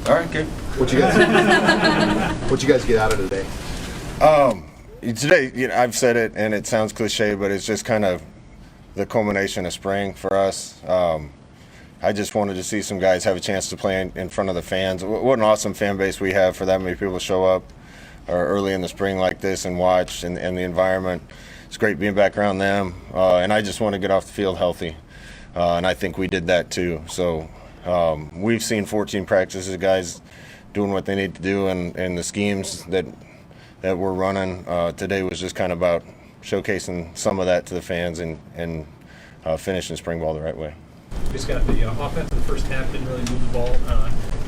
All right, good. What you guys get out of today? Today, I've said it, and it sounds cliche, but it's just kind of the culmination of spring for us. I just wanted to see some guys have a chance to play in front of the fans. What an awesome fan base we have for that many people to show up early in the spring like this and watch, and the environment. It's great being back around them, and I just want to get off the field healthy, and I think we did that too. So we've seen 14 practices, guys doing what they need to do, and the schemes that we're running. Today was just kind of about showcasing some of that to the fans and finishing spring ball the right way. Just got the offense in the first half, didn't really move the ball.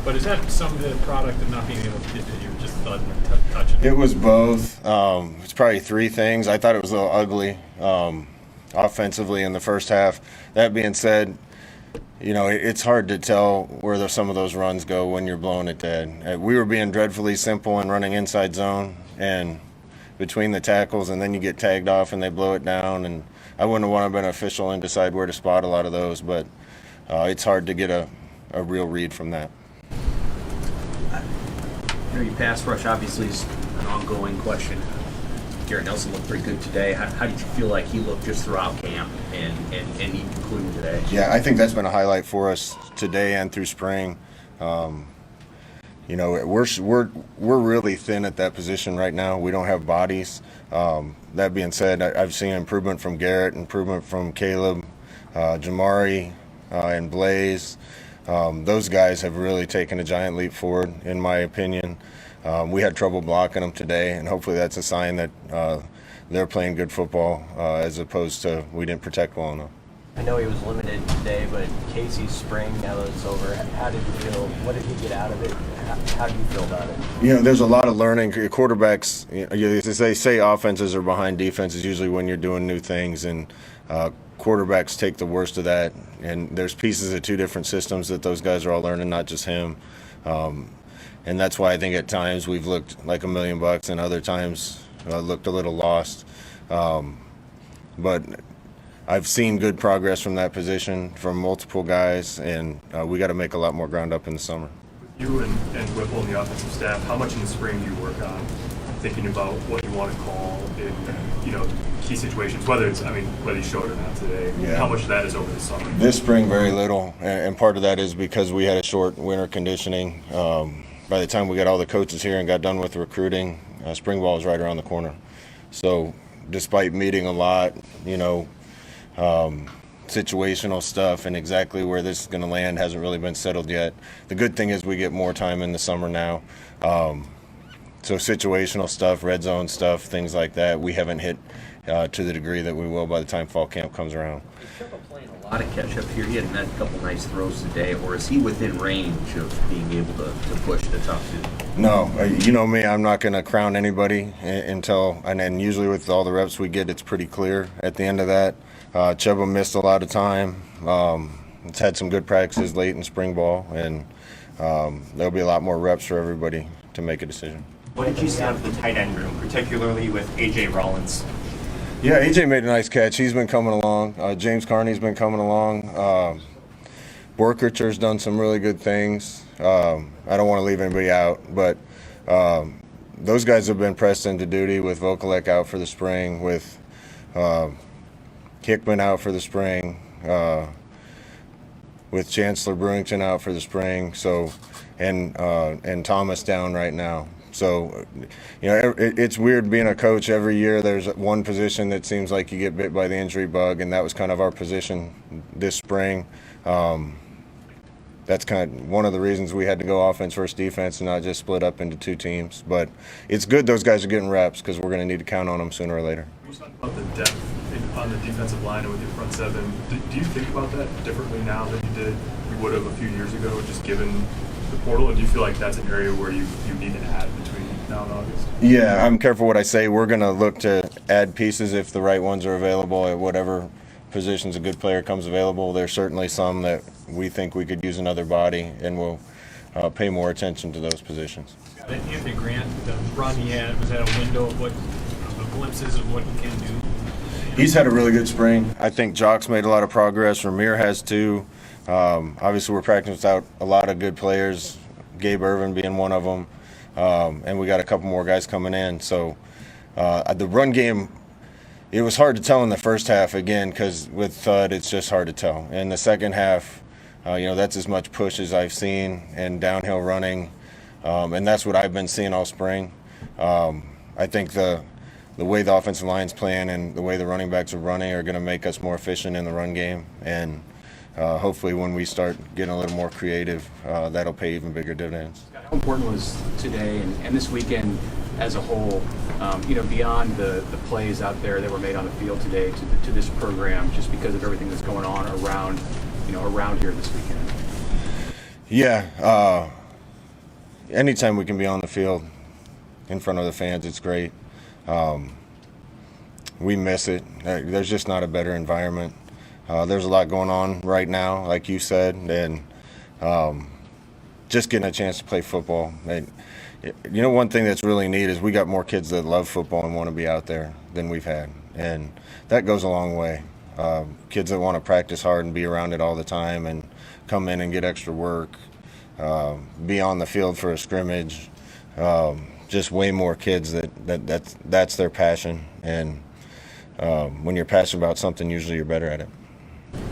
But is that some of the product of not being able to get to you, just touch it? It was both. It's probably three things. I thought it was a little ugly offensively in the first half. That being said, it's hard to tell where some of those runs go when you're blowing it dead. We were being dreadfully simple and running inside zone and between the tackles, and then you get tagged off and they blow it down. And I wouldn't want to have been official and decide where to spot a lot of those, but it's hard to get a real read from that. Your pass rush obviously is an ongoing question. Garrett Nelson looked pretty good today. How did you feel like he looked just throughout camp and even including today? Yeah, I think that's been a highlight for us today and through spring. We're really thin at that position right now. We don't have bodies. That being said, I've seen improvement from Garrett, improvement from Caleb, Jamari, and Blaze. Those guys have really taken a giant leap forward, in my opinion. We had trouble blocking them today, and hopefully that's a sign that they're playing good football as opposed to we didn't protect well enough. I know he was limited today, but Casey's spring, now that it's over, how did you feel? What did he get out of it? How do you feel about it? There's a lot of learning. Quarterbacks, they say offenses are behind defenses usually when you're doing new things, and quarterbacks take the worst of that. And there's pieces of two different systems that those guys are all learning, not just him. And that's why I think at times we've looked like $1 million and other times looked a little lost. But I've seen good progress from that position from multiple guys, and we got to make a lot more ground up in the summer. You and Whipple and the offensive staff, how much in the spring do you work on thinking about what you want to call in key situations, whether you show it or not today? Yeah. How much of that is over the summer? This spring, very little, and part of that is because we had a short winter conditioning. By the time we got all the coaches here and got done with recruiting, spring ball was right around the corner. So despite meeting a lot, situational stuff and exactly where this is going to land hasn't really been settled yet. The good thing is we get more time in the summer now. So situational stuff, red zone stuff, things like that, we haven't hit to the degree that we will by the time fall camp comes around. Is Trevor playing a lot of catch-up here? He had a couple nice throws today, or is he within range of being able to push the top two? No, you know me, I'm not going to crown anybody until, and then usually with all the reps we get, it's pretty clear at the end of that. Chuba missed a lot of time. It's had some good practices late in spring ball, and there'll be a lot more reps for everybody to make a decision. What did you see out of the tight end room, particularly with A.J. Rollins? Yeah, A.J. made a nice catch. He's been coming along. James Carney's been coming along. Borkricher's done some really good things. I don't want to leave anybody out, but those guys have been pressed into duty with Vokalek out for the spring, with Hickman out for the spring, with Chancellor Brewington out for the spring, and Thomas down right now. So, it's weird being a coach. Every year there's one position that seems like you get bit by the injury bug, and that was kind of our position this spring. That's kind of one of the reasons we had to go offense versus defense and not just split up into two teams. But it's good those guys are getting reps because we're going to need to count on them sooner or later. You talked about the depth on the defensive line and with your front seven. Do you think about that differently now than you would have a few years ago, just given the portal? And do you feel like that's an area where you need to add between now and August? Yeah, I'm careful what I say. We're going to look to add pieces if the right ones are available at whatever positions a good player comes available. There's certainly some that we think we could use another body, and we'll pay more attention to those positions. Anthony Grant, the run he had, was that a window of glimpses of what he can do? He's had a really good spring. I think Jock's made a lot of progress. Ramir has too. Obviously, we're practicing without a lot of good players Gabe Irvin being one of them, and we got a couple more guys coming in. So the run game, it was hard to tell in the first half again because with Thud, it's just hard to tell. In the second half, that's as much push as I've seen and downhill running, and that's what I've been seeing all spring. I think the way the offensive line's playing and the way the running backs are running are going to make us more efficient in the run game, and hopefully when we start getting a little more creative, that'll pay even bigger dividends. How important was today and this weekend as a whole, beyond the plays out there that were made on the field today to this program, just because of everything that's going on around here this weekend? Yeah, anytime we can be on the field in front of the fans, it's great. We miss it. There's just not a better environment. There's a lot going on right now, like you said, and just getting a chance to play football. One thing that's really neat is we got more kids that love football and want to be out there than we've had, and that goes a long way. Kids that want to practice hard and be around it all the time and come in and get extra work, be on the field for a scrimmage. Just way more kids that's their passion, and when you're passionate about something, usually you're better at it.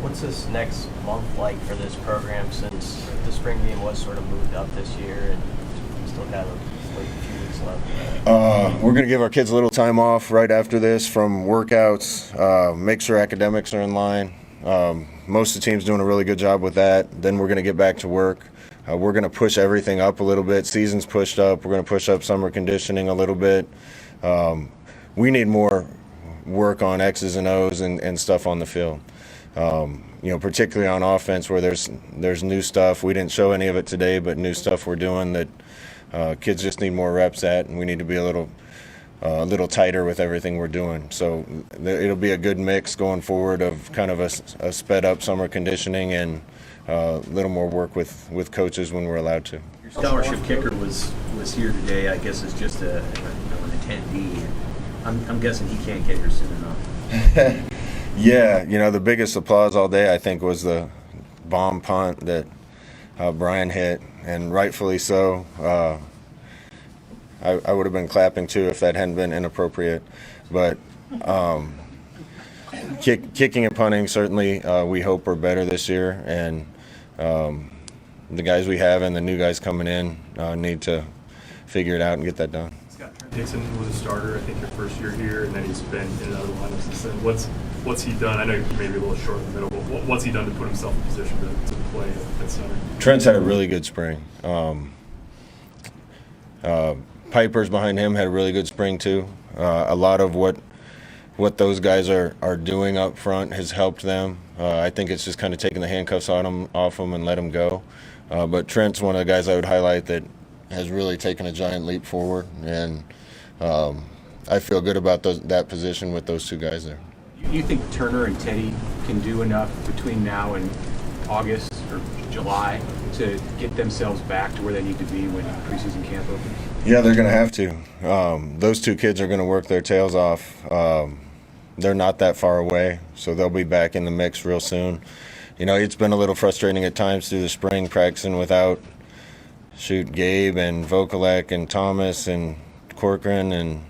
What's this next month like for this program, since the spring game was sort of moved up this year and we still got a few weeks left? We're going to give our kids a little time off right after this from workouts, make sure academics are in line. Most of the team's doing a really good job with that. Then we're going to get back to work. We're going to push everything up a little bit. Season's pushed up. We're going to push up summer conditioning a little bit. We need more work on X's and O's and stuff on the field. Particularly on offense where there's new stuff. We didn't show any of it today, but new stuff we're doing that kids just need more reps at, and we need to be a little tighter with everything we're doing. So it'll be a good mix going forward of kind of a sped up summer conditioning and a little more work with coaches when we're allowed to. Your scholarship kicker was here today, I guess, as just an attendee. I'm guessing he can't get here soon enough. Yeah, the biggest applause all day I think was the bomb punt that Brian hit, and rightfully so. I would have been clapping too if that hadn't been inappropriate, but kicking and punting certainly we hope are better this year, and the guys we have and the new guys coming in need to figure it out and get that done. Dixon was a starter, I think, your first year here, and then he's been in another lineup since then. What's he done? I know you're maybe a little short in the middle, but what's he done to put himself in position to play at center? Trent's had a really good spring. Piper's behind him had a really good spring too. A lot of what those guys are doing up front has helped them. I think it's just kind of taking the handcuffs off them and let them go. But Trent's one of the guys I would highlight that has really taken a giant leap forward, and I feel good about that position with those two guys there. You think Turner and Teddy can do enough between now and August or July to get themselves back to where they need to be when preseason camp opens? Yeah, they're going to have to. Those two kids are going to work their tails off. They're not that far away, so they'll be back in the mix real soon. It's been a little frustrating at times through the spring practicing without Gabe and Vokalek and Thomas and Corcoran and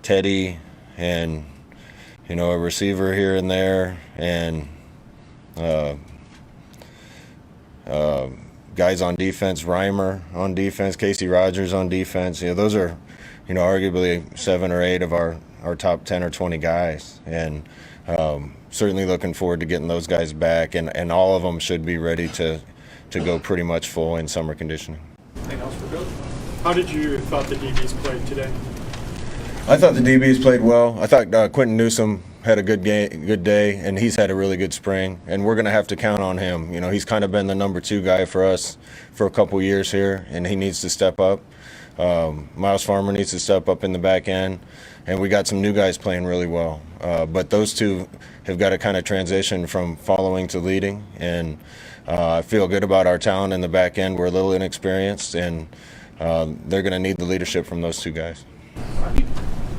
Teddy and a receiver here and there, and guys on defense, Reimer on defense, Casey Rogers on defense. Those are, arguably 7 or 8 of our top 10 or 20 guys, and certainly looking forward to getting those guys back, and all of them should be ready to go pretty much full in summer conditioning. Anything else for Bill? How did you thought the DBs played today? I thought the DBs played well. I thought Quentin Newsome had a good day, and he's had a really good spring, and we're going to have to count on him. He's kind of been the number 2 guy for us for a couple years here, and he needs to step up. Miles Farmer needs to step up in the back end, and we got some new guys playing really well. But those two have got to kind of transition from following to leading, and I feel good about our talent in the back end. We're a little inexperienced, and they're going to need the leadership from those 2 guys.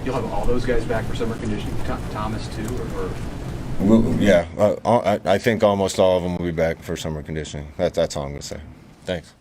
You'll have all those guys back for summer conditioning, Thomas too, or? Yeah, I think almost all of them will be back for summer conditioning. That's all I'm going to say. Thanks.